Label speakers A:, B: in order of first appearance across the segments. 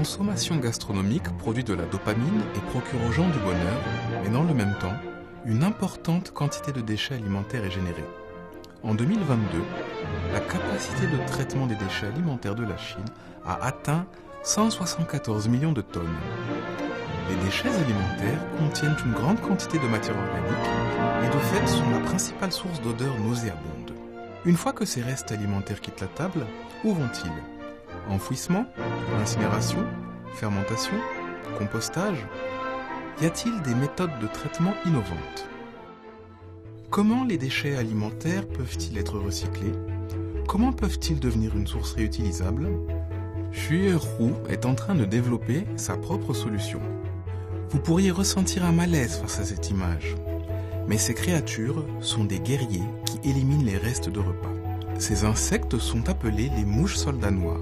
A: consommation gastronomique produit de la dopamine et procure aux gens du bonheur, mais dans le même temps, une importante quantité de déchets alimentaires est générée. En 2022, la capacité de traitement des déchets alimentaires de la Chine a atteint 174 millions de tonnes. Les déchets alimentaires contiennent une grande quantité de matière organique et de fait sont la principale source d'odeurs nauséabondes. Une fois que ces restes alimentaires quittent la table, où vont-ils ? Enfouissement, incinération, fermentation, compostage ? Y a-t-il des méthodes de traitement innovantes ? Comment les déchets alimentaires peuvent-ils être recyclés ? Comment peuvent-ils devenir une source réutilisable ? Xue Hu est en train de développer sa propre solution. Vous pourriez ressentir un malaise face à cette image. Mais ces créatures sont des guerriers qui éliminent les restes de repas. Ces insectes sont appelés les mouches soldats noirs.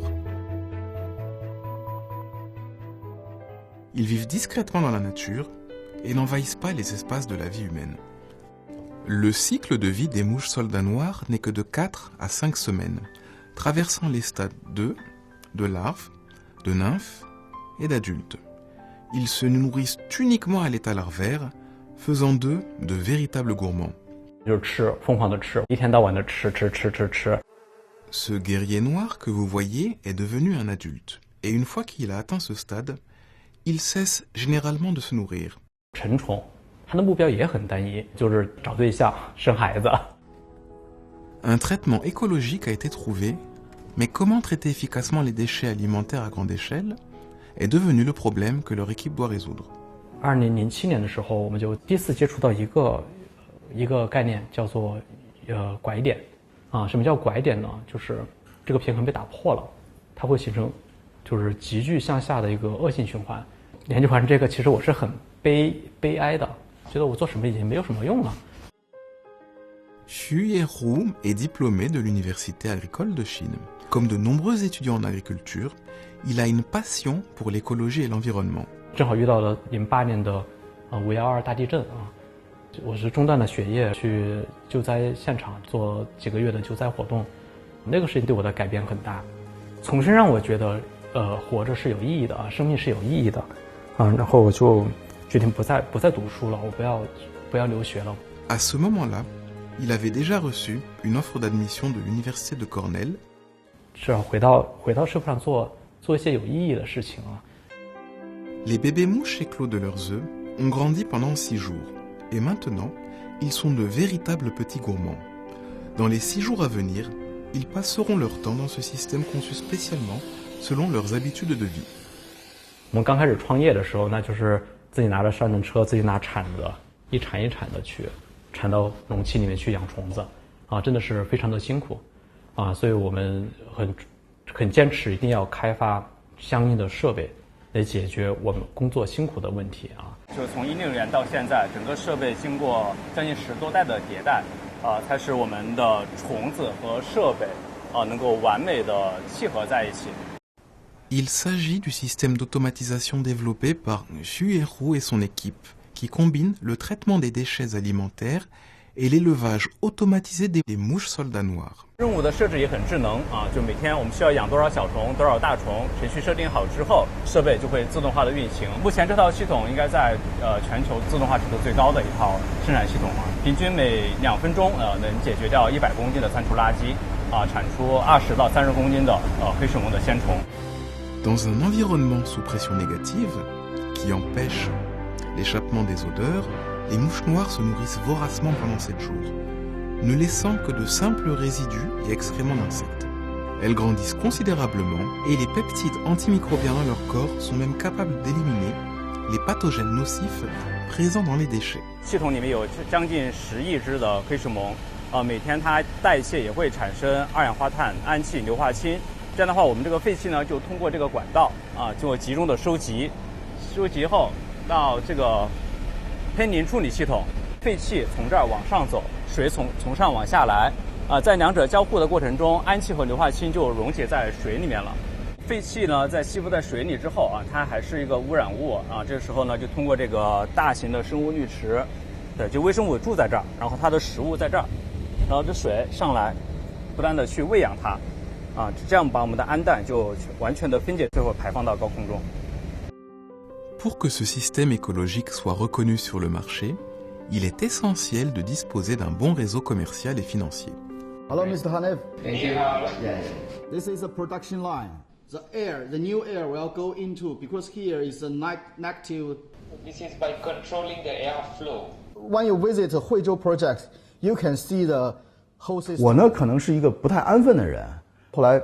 A: Ils vivent discrètement dans la nature et n'envahissent pas les espaces de la vie humaine. Le cycle de vie des mouches soldats noirs n'est que de 4 à 5 semaines, traversant les stades de larves, de nymphes et d'adultes. Ils se nourrissent uniquement à l'état larvaire, faisant d'eux de véritables gourmands. Ce guerrier noir que vous voyez est devenu un adulte, et une fois qu'il a atteint ce stade, il cesse généralement de se nourrir. Un traitement écologique a été trouvé, mais comment traiter efficacement les déchets alimentaires à grande échelle est devenu le problème que leur équipe doit résoudre.
B: 2007年的时候，我们就第一次接触到一个概念，叫做拐点啊。什么叫拐点呢？就是这个平衡被打破了，它会形成就是急剧向下的一个恶性循环。研究完这个，其实我是很悲哀的，觉得我做什么已经没有什么用了。
A: Xu Yehu est diplômé de l'Université agricole de Chine. Comme de nombreux étudiants en agriculture, il a une passion pour l'écologie et l'environnement.
B: 正好遇到了08年的5.12大地震啊，我是中断了学业去救灾现场做几个月的救灾活动，那个事情对我的改变很大，从深让我觉得活着是有意义的啊，生命是有意义的啊，然后我就决定不再读书了，我不要留学了。
A: À ce moment-là, il avait déjà reçu une offre d'admission de l'université de Cornell.
B: 是啊，回到社会上做一些有意义的事情啊。
A: Les bébés mouches éclos de leurs œufs ont grandi pendant 6 jours, et maintenant, ils sont de véritables petits gourmands. Dans les 6 jours à venir, ils passeront leur temps dans ce système conçu spécialement selon leurs habitudes de vie.
B: 我们刚开始创业的时候，那就是自己拿着三轮车，自己拿铲子，一铲一铲的去铲到容器里面去养虫子，啊，真的是非常的辛苦，啊，所以我们很坚持，一定要开发相应的设备来解决我们工作辛苦的问题啊。
C: 就从2016年到现在，整个设备经过将近10多代的迭代，才使我们的虫子和设备能够完美的契合在一起。
A: Il s'agit du système d'automatisation développé par Xu Yehu et son équipe, qui combine le traitement des déchets alimentaires et l'élevage automatisé des mouches soldats noirs.
C: 任务的设置也很智能啊，就每天我们需要养多少小虫、多少大虫，程序设定好之后，设备就会自动化的运行。目前这套系统应该在全球自动化程度最高的一套生产系统啊，平均每2分钟能解决掉100公斤的餐厨垃圾啊，产出20到30公斤的黑水虻的鲜虫。
A: Dans un environnement sous pression négative, qui empêche l'échappement des odeurs, les mouches noires se nourrissent voracement pendant 7 jours, ne laissant que de simples résidus et excréments d'insectes. Elles grandissent considérablement et les peptides antimicrobiens dans leur corps sont même capables d'éliminer les pathogènes nocifs présents dans les déchets.
C: 系统里面有将近10亿只的黑水虻，每天它代谢也会产生二氧化碳、氨气、硫化氢。这样的话，我们这个废气呢，就通过这个管道做集中的收集后到这个喷淋处理系统，废气从这儿往上走，水从上往下来，在两者交互的过程中，氨气和硫化氢就溶解在水里面了。废气呢，在吸附在水里之后它还是一个污染物这时候呢，就通过这个大型的生物滤池，对，就微生物住在这儿，然后它的食物在这儿，然后这水上来，不断的去喂养它。这样把我们的氨氮就完全的分解，最后排放到高空中。
A: Pour que ce système écologique soit reconnu sur le marché, il est essentiel de disposer d'un bon réseau commercial et financier.
D: Hello, Mr. Hanif.
E: Thank you.
D: Yeah. This is a production line. The new air will go into, because here is a negative.
E: This is by controlling the airflow.
D: When you visit Huizhou project, you can see the whole system.
F: 我呢，可能是一个不太安分的人。后来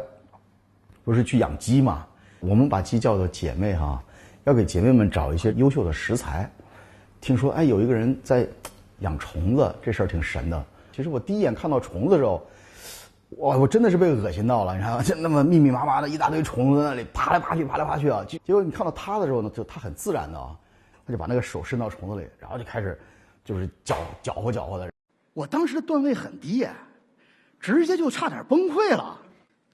F: 不是去养鸡嘛，我们把鸡叫做姐妹哈，要给姐妹们找一些优秀的食材。听说有一个人在养虫子，这事儿挺神的。其实我第一眼看到虫子的时候，我真的是被恶心到了，你知道吗？就那么密密麻麻的一大堆虫子在那里爬来爬去啊。结果你看到它的时候呢，就它很自然的他就把那个手伸到虫子里，然后就开始就是搅和的。
G: 我当时的段位很低呀，直接就差点崩溃了。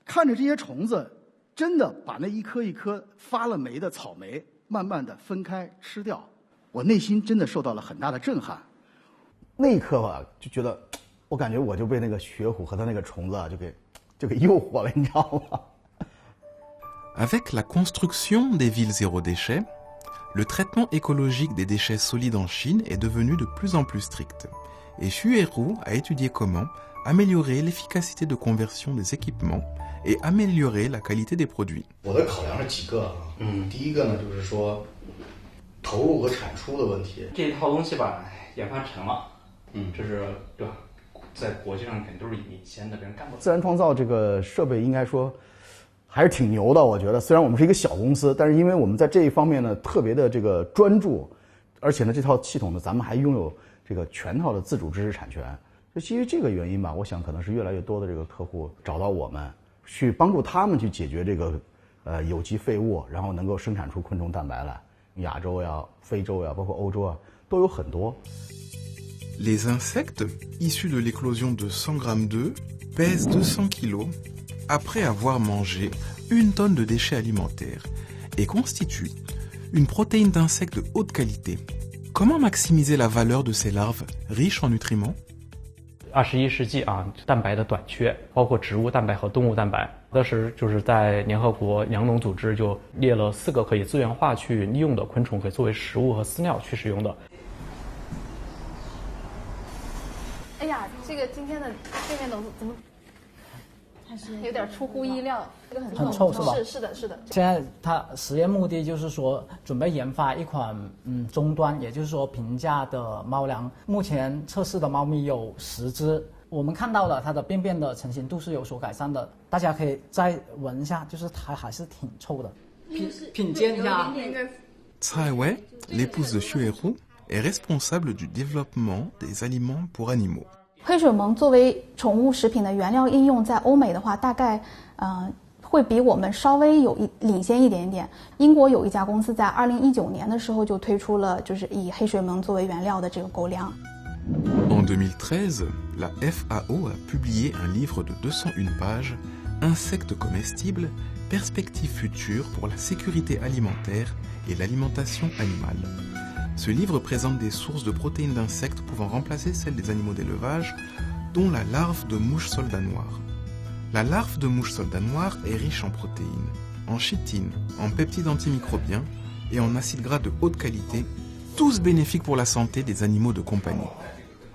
G: 看着这些虫子，真的把那一颗一颗发了霉的草莓慢慢的分开吃掉，我内心真的受到了很大的震撼。
F: 那一刻吧，就觉得，我感觉我就被那个雪虎和它那个虫子就给诱惑了，你知道吗？
A: Avec la construction des villes zéro déchet, le traitement écologique des déchets solides en Chine est devenu de plus en plus strict. Et Xueru a étudié comment améliorer l'efficacité de conversion des équipements et améliorer la qualité des produits.
F: 我的考量是几个第一个呢，就是说投入和产出的问题。
B: 这一套东西吧，研发成了，这是对吧？在国际上肯定都是领先的，别人干不。
F: 自然创造这个设备应该说还是挺牛的，我觉得。虽然我们是一个小公司，但是因为我们在这一方面呢特别的这个专注，而且呢这套系统呢咱们还拥有这个全套的自主知识产权。就基于这个原因吧，我想可能是越来越多的这个客户找到我们，去帮助他们去解决这个有机废物，然后能够生产出昆虫蛋白来。亚洲呀、非洲呀，包括欧洲啊，都有很多。
A: Les insectes issus de l'éclosion de 100 grammes d'œufs pèsent 200 kilos après avoir mangé 1 tonne de déchets alimentaires et constituent une protéine d'insectes de haute qualité. Comment maximiser la valeur de ces larves riches en nutriments?
B: 21世纪蛋白的短缺，包括植物蛋白和动物蛋白。当时就是在联合国粮农组织就列了4个可以资源化去利用的昆虫，可以作为食物和饲料去使用的。
H: 哎呀，这个今天的这面楼怎么有点出乎意料？这个很
I: 臭是吧？
H: 是的。
I: 现在它实验目的就是说准备研发一款终端，也就是说平价的猫粮。目前测试的猫咪有10只，我们看到了它的便便的成型度是有所改善的。大家可以再闻一下，就是它还是挺臭的。品鉴一下。
A: Tsai Wei, l'épouse de Xueru, est responsable du développement des aliments pour animaux.
H: 黑水虻作为宠物食品的原料应用，在欧美的话，大概会比我们稍微领先一点点。英国有一家公司在2019年的时候就推出了就是以黑水虻作为原料的这个狗粮。
A: En 2013, la FAO a publié un livre de 201 pages, Insectes comestibles, perspectives futures pour la sécurité alimentaire et l'alimentation animale. Ce livre présente des sources de protéines d'insectes pouvant remplacer celles des animaux d'élevage, dont la larve de mouche soldat noir. La larve de mouche soldat noir est riche en protéines, en chitine, en peptides antimicrobiens et en acides gras de haute qualité, tous bénéfiques pour la santé des animaux de compagnie.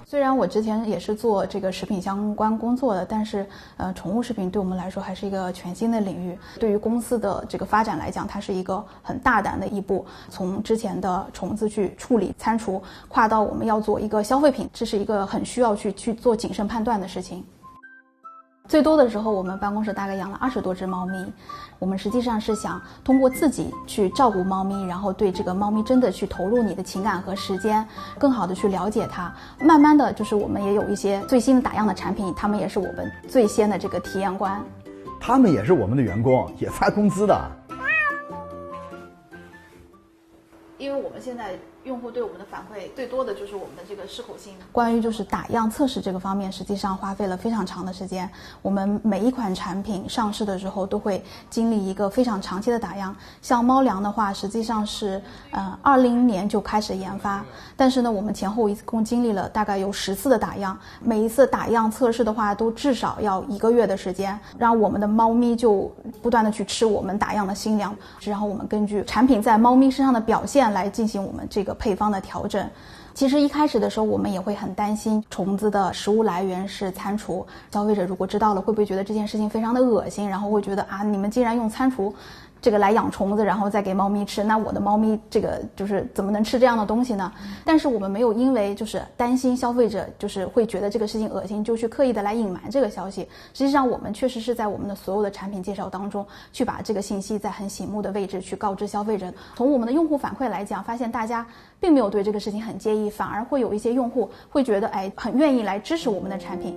H: 虽然我之前也是做这个食品相关工作的，但是宠物食品对我们来说还是一个全新的领域。对于公司的这个发展来讲，它是一个很大胆的一步。从之前的虫子去处理餐厨，跨到我们要做一个消费品，这是一个很需要去做谨慎判断的事情。最多的时候，我们办公室大概养了20多只猫咪。我们实际上是想通过自己去照顾猫咪，然后对这个猫咪真的去投入你的情感和时间，更好的去了解它。慢慢的就是我们也有一些最新的打样的产品，他们也是我们最先的这个体验官。
F: 他们也是我们的员工，也发工资的。
H: 因为我们现在用户对我们的反馈最多的就是我们的这个适口性。关于就是打样测试这个方面，实际上花费了非常长的时间。我们每一款产品上市的时候都会经历一个非常长期的打样。像猫粮的话，实际上是20年就开始研发，但是呢，我们前后一共经历了大概有10次的打样，每一次打样测试的话，都至少要1个月的时间，让我们的猫咪就不断的去吃我们打样的新粮，然后我们根据产品在猫咪身上的表现来进行我们这个配方的调整。其实一开始的时候，我们也会很担心虫子的食物来源是餐厨，消费者如果知道了，会不会觉得这件事情非常的恶心，然后会觉得啊，你们竟然用餐厨这个来养虫子，然后再给猫咪吃，那我的猫咪这个就是怎么能吃这样的东西呢？但是我们没有因为就是担心消费者就是会觉得这个事情恶心，就去刻意的来隐瞒这个消息。实际上我们确实是在我们的所有的产品介绍当中去把这个信息在很醒目的位置去告知消费者。从我们的用户反馈来讲，发现大家并没有对这个事情很介意，反而会有一些用户会觉得很愿意来支持我们的产品。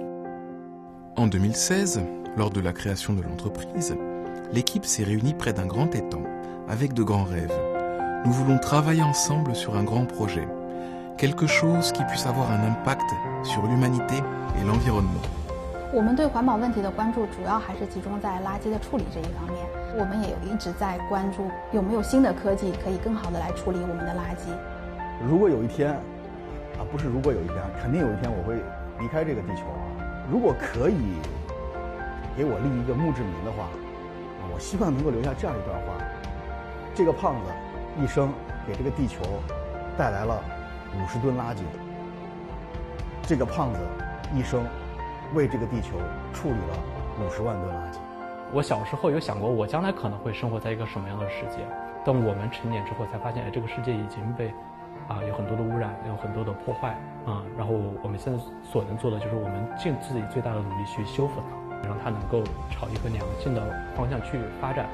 A: En 2016, lors de la création de l'entreprise, l'équipe s'est réunie près d'un grand étang, avec de grands rêves. Nous voulons travailler ensemble sur un grand projet, quelque chose qui puisse avoir un impact sur l'humanité et l'environnement.
H: 我们对环保问题的关注主要还是集中在垃圾的处理这一方面。我们也一直在关注有没有新的科技可以更好的来处理我们的垃圾。
F: 如果有一天，不是如果有一天，肯定有一天我会离开这个地球。如果可以给我立一个墓志铭的话，我希望能够留下这样一段话：这个胖子一生给这个地球带来了50吨垃圾，这个胖子一生为这个地球处理了50万吨垃圾。
B: 我小时候有想过，我将来可能会生活在一个什么样的世界？等我们成年之后，才发现，这个世界已经被有很多的污染，有很多的破坏然后我们现在所能做的就是我们尽自己最大的努力去修复它，让它能够朝一个良性的方向去发展。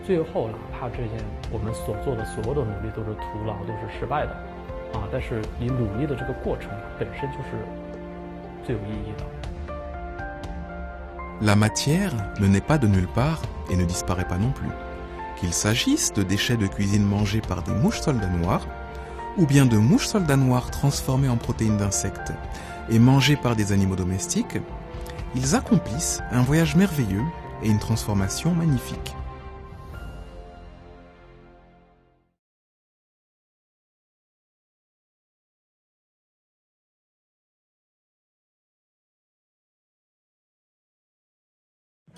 B: 最后哪怕这件我们所做的所有的努力都是徒劳，都是失败的但是你努力的这个过程本身就是最有意义的。
A: La matière ne naît pas de nulle part et ne disparaît pas non plus. Qu'il s'agisse de déchets de cuisine mangés par des mouches soldats noirs, ou bien de mouches soldats noirs transformées en protéines d'insectes et mangées par des animaux domestiques, ils accomplissent un voyage merveilleux et une transformation magnifique.